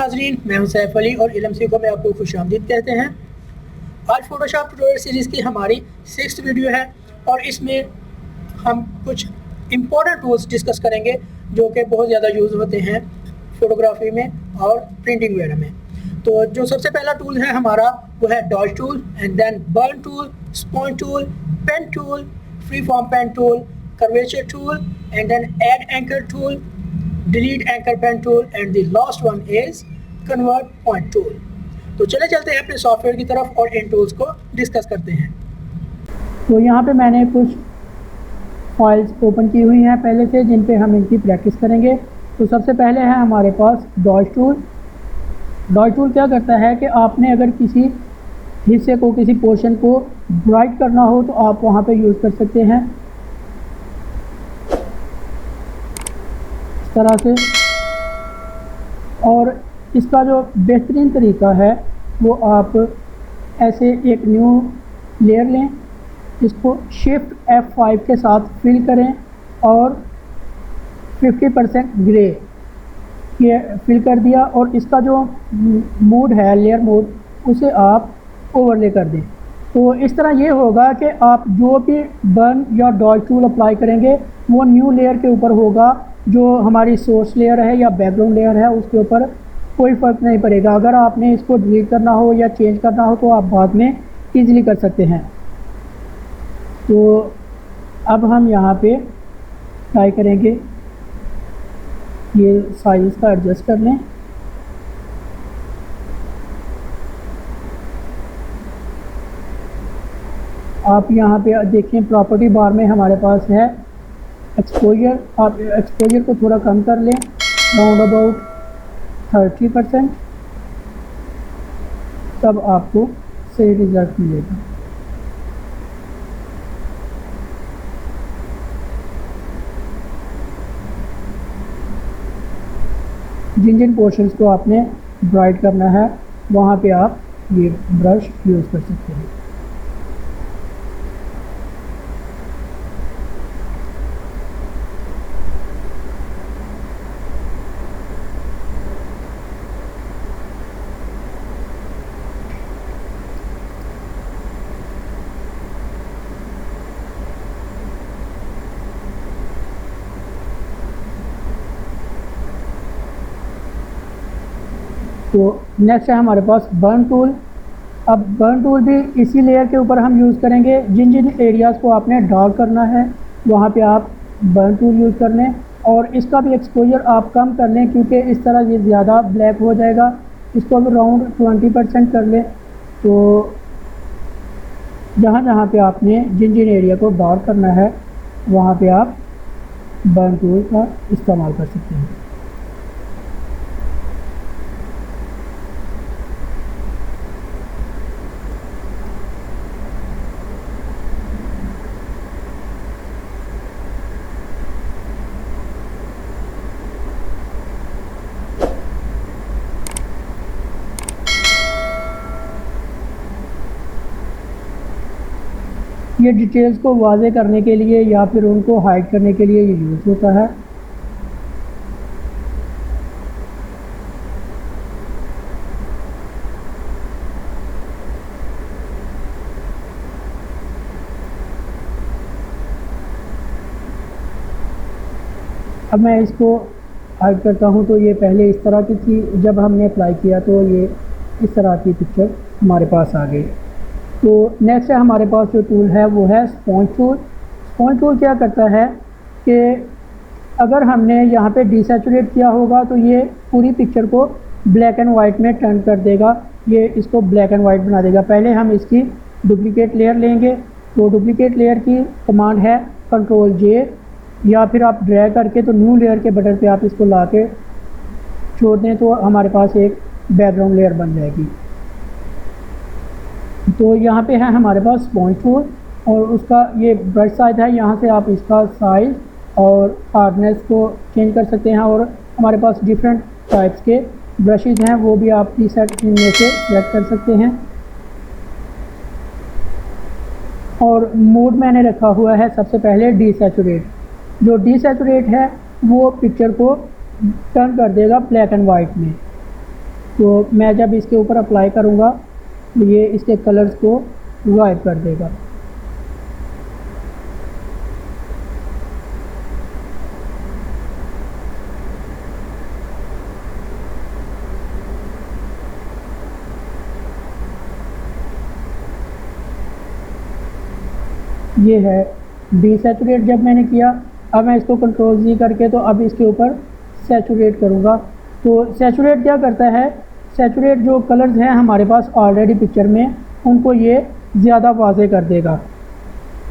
नाजरीन, मैं हूं सैफ अली और इल्म सीखो में आपको खुशामदीद कहते हैं। आज फोटोशॉप ट्यूटोरियल सीरीज़ की हमारी 6th वीडियो है और इसमें हम कुछ इम्पोर्टेंट टूल्स डिस्कस करेंगे जो कि बहुत ज़्यादा यूज़ होते हैं फ़ोटोग्राफी में और प्रिंटिंग वगैरह में। तो जो सबसे पहला टूल है हमारा वो है dodge tool, and then burn tool, sponge tool, pen tool, free form pen tool, curvature tool, and then add anchor tool, delete anchor pen tool, and the last one is convert point tool। तो चले चलते हैं अपने software की तरफ और इन tools को discuss करते हैं। तो यहाँ पे मैंने कुछ फाइल्स ओपन की हुई हैं पहले से, जिन पे हम इनकी प्रैक्टिस करेंगे। तो सबसे पहले है हमारे पास डॉज टूल। डॉज टूल क्या करता है कि आपने अगर किसी हिस्से को, किसी पोर्शन को ब्राइट करना हो तो आप वहाँ पे यूज़ कर सकते हैं तरह से। और इसका जो बेहतरीन तरीका है वो आप ऐसे एक न्यू लेयर लें, इसको शिफ्ट F5 के साथ फिल करें और 50% ग्रे ये फिल कर दिया, और इसका जो मोड है लेयर मोड उसे आप ओवरले कर दें। तो इस तरह ये होगा कि आप जो भी बर्न या डॉज टूल अप्लाई करेंगे वो न्यू लेयर के ऊपर होगा, जो हमारी सोर्स लेयर है या बैकग्राउंड लेयर है उसके ऊपर कोई फ़र्क नहीं पड़ेगा। अगर आपने इसको डिलीट करना हो या चेंज करना हो तो आप बाद में ईज़िली कर सकते हैं। तो अब हम यहाँ पे ट्राई करेंगे, ये साइज़ का एडजस्ट कर लें। आप यहाँ पे देखें प्रॉपर्टी बार में हमारे पास है एक्सपोजर। आप एक्सपोजर को थोड़ा कम कर लें, राउंड अबाउट 30%, तब आपको सही रिजल्ट मिलेगा। जिन जिन पोर्शंस को आपने ब्राइट करना है वहाँ पे आप ये ब्रश यूज़ कर सकते हैं। तो नेक्स्ट है हमारे पास बर्न टूल। अब बर्न टूल भी इसी लेयर के ऊपर हम यूज़ करेंगे। जिन जिन एरियाज़ को आपने डार्क करना है वहाँ पे आप बर्न टूल यूज़ कर लें, और इसका भी एक्सपोजर आप कम कर लें क्योंकि इस तरह ये ज़्यादा ब्लैक हो जाएगा। इसको भी राउंड 20% कर लें। तो जहाँ जहाँ पे आपने जिन जिन एरिया को डार्क करना है वहाँ पे आप बर्न टूल का इस्तेमाल कर सकते हैं। ये डिटेल्स को वाज़े करने के लिए या फिर उनको हाइड करने के लिए ये यूज़ होता है। अब मैं इसको हाइड करता हूँ। तो ये पहले इस तरह की थी, जब हमने अप्लाई किया तो ये इस तरह की पिक्चर हमारे पास आ गई। तो नेक्स्ट है हमारे पास जो टूल है वो है स्पॉन्ज टूल। स्पॉन्ज टूल क्या करता है कि अगर हमने यहाँ पे डिसैचुरेट किया होगा तो ये पूरी पिक्चर को ब्लैक एंड वाइट में टर्न कर देगा, ये इसको ब्लैक एंड वाइट बना देगा। पहले हम इसकी डुप्लीकेट लेयर लेंगे। तो डुप्लीकेट लेयर की कमांड है Ctrl+J, या फिर आप ड्रैग करके तो न्यू लेयर के बटन पे आप इसको ला के छोड़ दें तो हमारे पास एक बैकग्राउंड लेयर बन जाएगी। तो यहाँ पे है हमारे पास स्पॉन्ज टूल और उसका ये ब्रश साइज है। यहाँ से आप इसका साइज़ और हार्डनेस को चेंज कर सकते हैं, और हमारे पास डिफरेंट टाइप्स के ब्रशेज़ हैं वो भी आप प्रीसेट इनमें से सेलेक्ट कर सकते हैं। और मोड मैंने रखा हुआ है सबसे पहले डीसैचुरेट। जो डीसैचुरेट है वो पिक्चर को टर्न कर देगा ब्लैक एंड वाइट में। तो मैं जब इसके ऊपर अप्लाई करूँगा तो ये इसके कलर्स को गायब कर देगा। ये है डीसैचुरेट जब मैंने किया। अब मैं इसको कंट्रोल जी करके तो अब इसके ऊपर सैचुरेट करूँगा। तो सैचुरेट क्या करता है, सैचुरेट जो कलर्स हैं हमारे पास ऑलरेडी पिक्चर में, उनको ये ज़्यादा वाज़े कर देगा।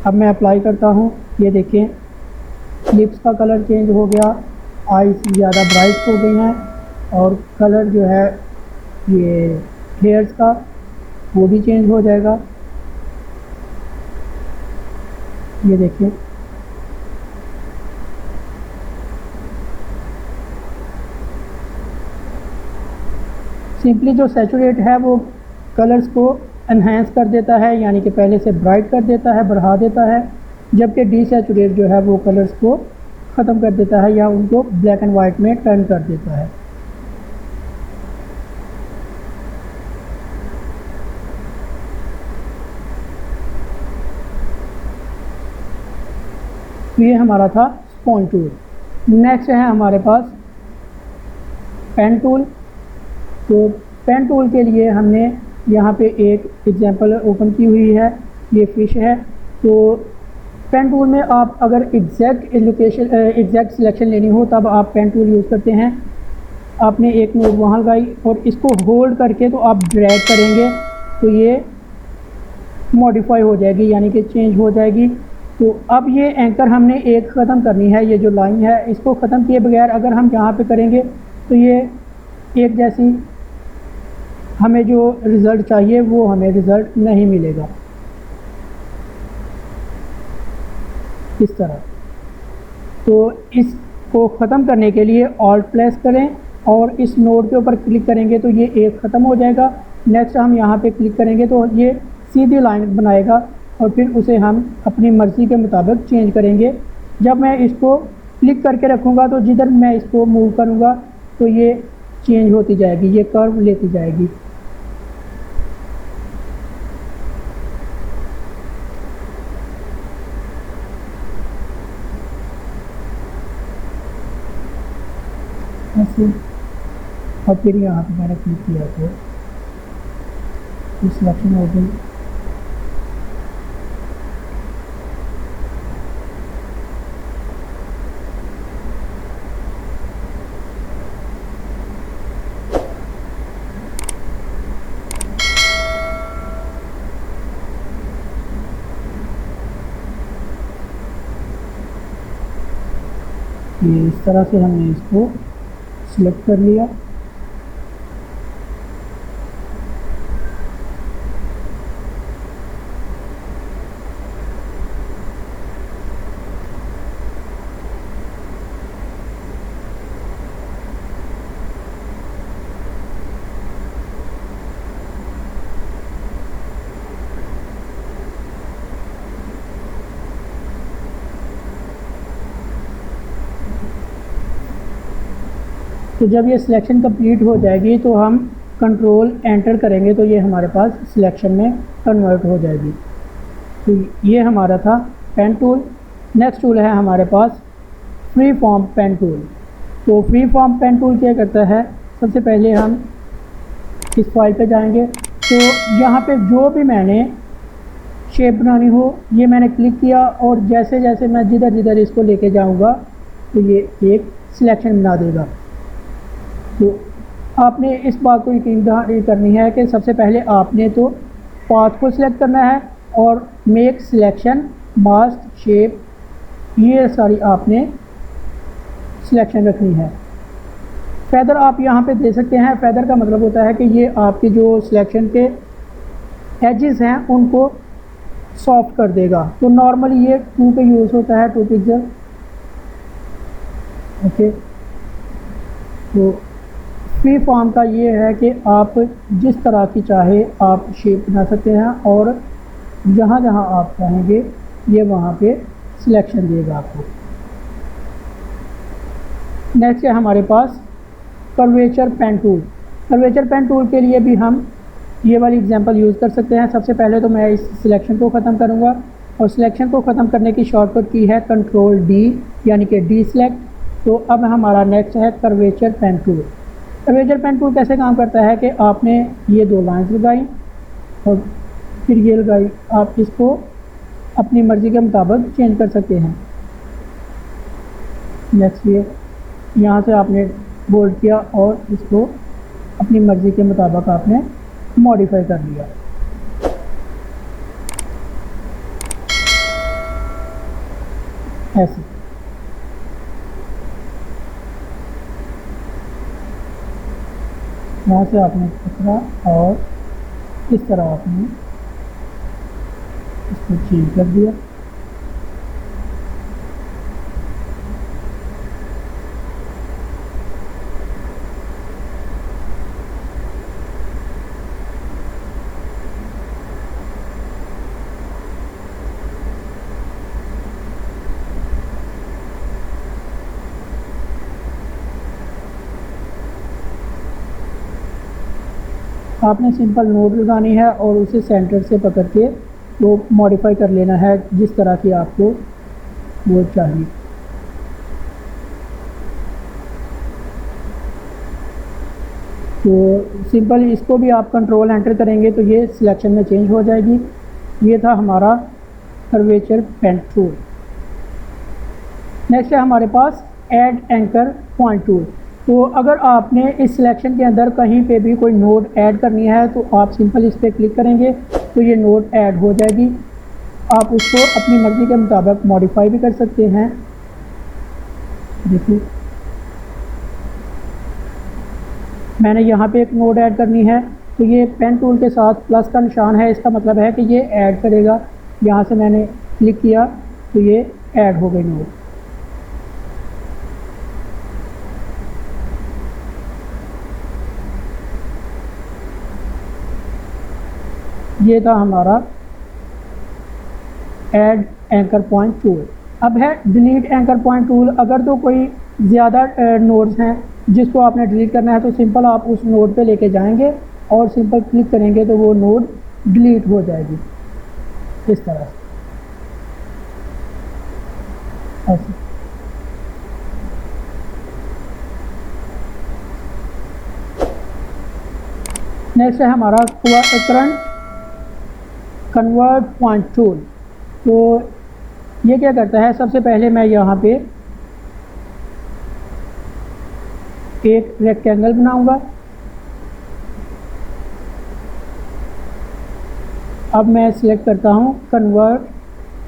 अब मैं अप्लाई करता हूँ, ये देखें लिप्स का कलर चेंज हो गया, आईज ज़्यादा ब्राइट हो गई हैं और कलर जो है ये हेयर्स का वो भी चेंज हो जाएगा। ये देखिए सिंपली जो सैचुरेट है वो कलर्स को एनहेंस कर देता है, यानी कि पहले से ब्राइट कर देता है, बढ़ा देता है, जबकि डीसैचुरेट जो है वो कलर्स को ख़त्म कर देता है या उनको ब्लैक एंड वाइट में टर्न कर देता है। तो ये हमारा था स्पॉन्ज टूल। नेक्स्ट है हमारे पास पेन टूल। तो पेन टूल के लिए हमने यहाँ पे एक एग्जांपल ओपन की हुई है, ये फ़िश है। तो पेन टूल में आप अगर एग्जैक्ट सिलेक्शन लेनी हो तब आप पेन टूल यूज़ करते हैं। आपने एक नोट वहाँ लगाई और इसको होल्ड करके तो आप ड्रैग करेंगे तो ये मॉडिफाई हो जाएगी, यानी कि चेंज हो जाएगी। तो अब ये एंकर हमने एक ख़त्म करनी है, ये जो लाइन है इसको ख़त्म किए बगैर अगर हम यहाँ पे करेंगे तो ये एक जैसी हमें जो रिज़ल्ट चाहिए वो हमें रिज़ल्ट नहीं मिलेगा इस तरह। तो इसको ख़त्म करने के लिए ऑल्ट प्रेस करें और इस नोड के ऊपर क्लिक करेंगे तो ये एक ख़त्म हो जाएगा। नेक्स्ट हम यहाँ पे क्लिक करेंगे तो ये सीधी लाइन बनाएगा और फिर उसे हम अपनी मर्ज़ी के मुताबिक चेंज करेंगे। जब मैं इसको क्लिक करके रखूँगा तो जिधर मैं इसको मूव करूँगा तो ये चेंज होती जाएगी, ये कर्व लेती जाएगी। ऐसे और फिर यहाँ पे मैंने क्लिक किया तो सिलेक्शन हो गई। ये इस तरह से हमने इसको सिलेक्ट कर लिया। तो जब ये सिलेक्शन कंप्लीट हो जाएगी तो हम कंट्रोल एंटर करेंगे तो ये हमारे पास सिलेक्शन में कन्वर्ट हो जाएगी। तो ये हमारा था पेन टूल। नेक्स्ट टूल है हमारे पास फ्री फॉर्म पेन टूल। तो फ्री फॉर्म पेन टूल क्या करता है, सबसे पहले हम इस फाइल पे जाएंगे तो यहाँ पे जो भी मैंने शेप बनानी हो ये मैंने क्लिक किया और जैसे जैसे मैं जिधर जिधर इसको लेके जाऊँगा तो ये एक सिलेक्शन बना देगा। तो आपने इस बात को यकीन करनी है कि सबसे पहले आपने तो पाथ को सिलेक्ट करना है और मेक सिलेक्शन मास्क शेप ये सारी आपने सिलेक्शन रखनी है। फेदर आप यहाँ पे दे सकते हैं। फेदर का मतलब होता है कि ये आपके जो सिलेक्शन के एजेस हैं उनको सॉफ्ट कर देगा। तो नॉर्मली ये 2 पे यूज़ होता है, 2 पिक्सल। ओके, तो फ्री फॉर्म का ये है कि आप जिस तरह की चाहे आप शेप बना सकते हैं और जहाँ जहाँ आप चाहेंगे ये वहाँ पे सिलेक्शन देगा आपको। नेक्स्ट है हमारे पास curvature pen tool. Curvature pen tool के लिए भी हम ये वाली एग्जांपल यूज़ कर सकते हैं। सबसे पहले तो मैं इस सिलेक्शन को ख़त्म करूँगा और सिलेक्शन को ख़त्म करने की शॉर्टकट की है कंट्रोल डी, यानी कि डी सेलेक्ट। तो अब हमारा नेक्स्ट है curvature pen tool. Curvature pen tool कैसे काम करता है कि आपने ये 2 लाइन्स लगाई और फिर ये लगाई, आप इसको अपनी मर्ज़ी के मुताबिक चेंज कर सकते हैं। नेक्स्ट ये यहाँ से आपने बोल्ड किया और इसको अपनी मर्ज़ी के मुताबिक आपने मॉडिफाई कर लिया। ऐसे यहाँ से आपने पकड़ा और इस तरह आपने इसको चेंज कर दिया। आपने सिंपल नोट लगानी है और उसे सेंटर से पकड़ के वो मॉडिफाई कर लेना है जिस तरह की आपको वो चाहिए। तो सिंपल इसको भी आप कंट्रोल एंटर करेंगे तो ये सिलेक्शन में चेंज हो जाएगी। ये था हमारा कर्वेचर पेन टूल। नेक्स्ट है हमारे पास ऐड एंकर पॉइंट टूल। तो अगर आपने इस सिलेक्शन के अंदर कहीं पे भी कोई नोड ऐड करनी है तो आप सिंपल इस पर क्लिक करेंगे तो ये नोड ऐड हो जाएगी। आप उसको अपनी मर्ज़ी के मुताबिक मॉडिफाई भी कर सकते हैं। देखिए मैंने यहाँ पे एक नोड ऐड करनी है तो ये पेन टूल के साथ प्लस का निशान है, इसका मतलब है कि ये ऐड करेगा। यहाँ से मैंने क्लिक किया तो ये ऐड हो गई नोड। ये था हमारा ऐड एंकर पॉइंट टूल। अब है डिलीट एंकर पॉइंट टूल। अगर तो कोई ज़्यादा नोड्स हैं जिसको आपने डिलीट करना है तो सिंपल आप उस नोड पे लेके जाएंगे और सिंपल क्लिक करेंगे तो वो नोड डिलीट हो जाएगी इस तरह से। ऐसे नेक्स्ट है हमारा करंट कन्वर्ट पॉइंट टूल। तो ये क्या करता है, सबसे पहले मैं यहाँ पे एक रेक्टेंगल बनाऊंगा। अब मैं सिलेक्ट करता हूँ कन्वर्ट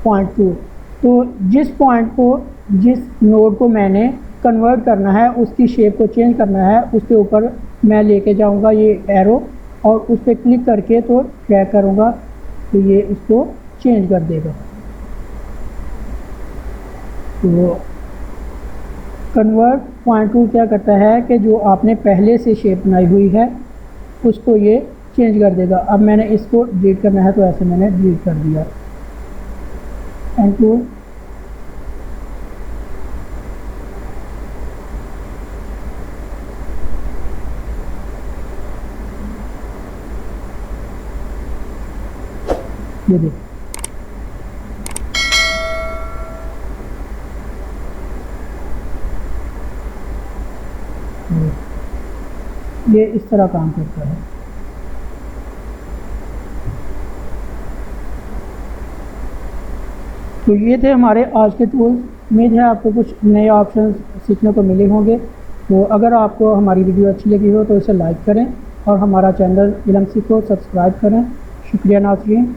पॉइंट टूल। तो जिस पॉइंट को, जिस नोड को मैंने कन्वर्ट करना है उसकी शेप को चेंज करना है, उसके ऊपर मैं लेके जाऊँगा ये एरो और उस पर क्लिक करके तो ड्रैग करूँगा तो ये इसको चेंज कर देगा। तो कन्वर्ट पॉइंट टूल क्या करता है कि जो आपने पहले से शेप बनाई हुई है उसको ये चेंज कर देगा। अब मैंने इसको डिलीट करना है तो ऐसे मैंने डिलीट कर दिया। एंड टूल ये देखिए ये इस तरह काम करता है। तो ये थे हमारे आज के टूल्स। उम्मीद है आपको कुछ नए ऑप्शन सीखने को मिले होंगे। तो अगर आपको हमारी वीडियो अच्छी लगी हो तो इसे लाइक करें और हमारा चैनल इल्म सीखो सब्सक्राइब करें। शुक्रिया नाज़रीन।